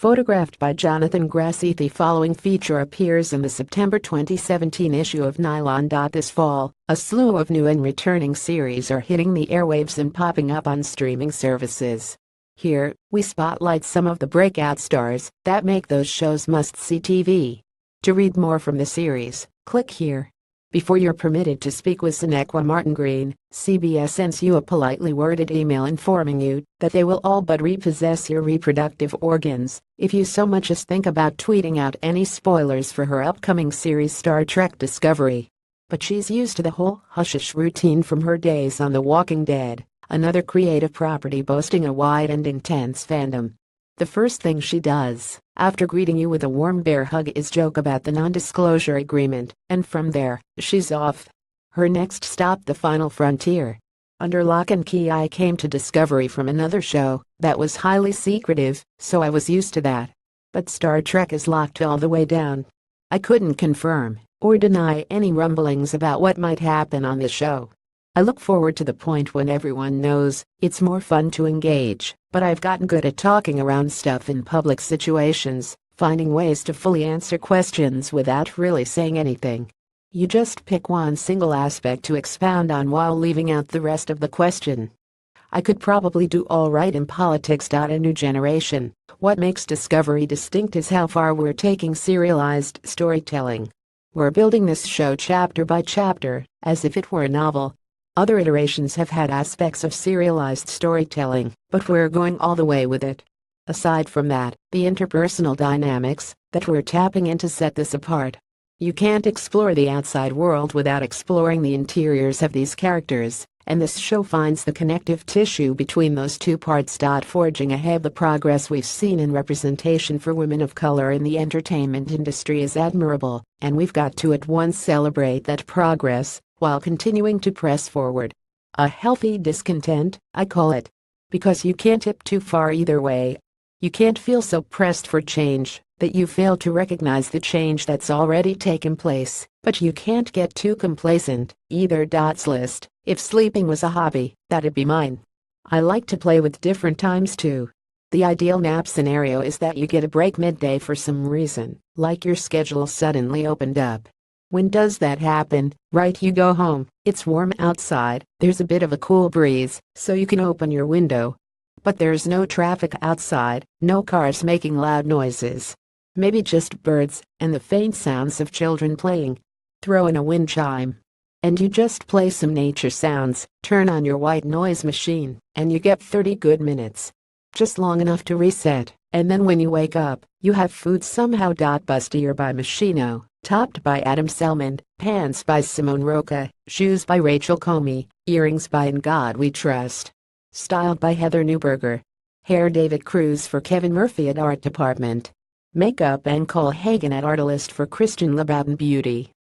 Photographed by Jonathan grassiThe. The following feature appears in the September 2017 issue of NYLON.Th. This fall, a slew of new and returning series are hitting the airwaves and popping up on streaming services. Here, we spotlight some of the breakout stars that make those shows must-see TV. To read more from the series, click here. Before you're permitted to speak with Sonequa Martin Green, CBS sends you a politely worded email informing you that they will all but repossess your reproductive organs if you so much as think about tweeting out any spoilers for her upcoming series Star Trek Discovery. But she's used to the whole hush-hush routine from her days on The Walking Dead, another creative property boasting a wide and intense fandom. The first thing she does, after greeting you with a warm bear hug, is joke about the non-disclosure agreement, and from there, she's off. Her next stop, the final frontier. Under lock and key. I came to Discovery from another show that was highly secretive, so I was used to that. But Star Trek is locked all the way down. I couldn't confirm or deny any rumblings about what might happen on the show. I look forward to the point when everyone knows. It's more fun to engage, but I've gotten good at talking around stuff in public situations, finding ways to fully answer questions without really saying anything. You just pick one single aspect to expound on while leaving out the rest of the question. I could probably do all right in politics. A new generation. What makes Discovery distinct is how far we're taking serialized storytelling. We're building this show chapter by chapter, as if it were a novel. Other iterations have had aspects of serialized storytelling, but we're going all the way with it. Aside from that, the interpersonal dynamics that we're tapping into set this apart. You can't explore the outside world without exploring the interiors of these characters, and this show finds the connective tissue between those two parts. Forging ahead, the progress we've seen in representation for women of color in the entertainment industry is admirable, and we've got to at once celebrate that progress while continuing to press forward. A healthy discontent, I call it. Because you can't tip too far either way. You can't feel so pressed for change that you fail to recognize the change that's already taken place, but you can't get too complacent either. List, if sleeping was a hobby, that'd be mine. I like to play with different times too. The ideal nap scenario is that you get a break midday for some reason, like your schedule suddenly opened up. When does that happen? Right, you go home, it's warm outside, there's a bit of a cool breeze, so you can open your window. But there's no traffic outside, no cars making loud noises. Maybe just birds and the faint sounds of children playing. Throw in a wind chime. And you just play some nature sounds, turn on your white noise machine, and you get 30 good minutes. Just long enough to reset, and then when you wake up, you have food somehow. Bustier by Machino. Topped by Adam Selman, Pants by Simone Roca, Shoes by Rachel Comey, Earrings by In God We Trust. Styled by Heather Newberger. Hair David Cruz for Kevin Murphy at Art Department. Makeup and Cole Hagen at Artilist for Christian Labatten Beauty.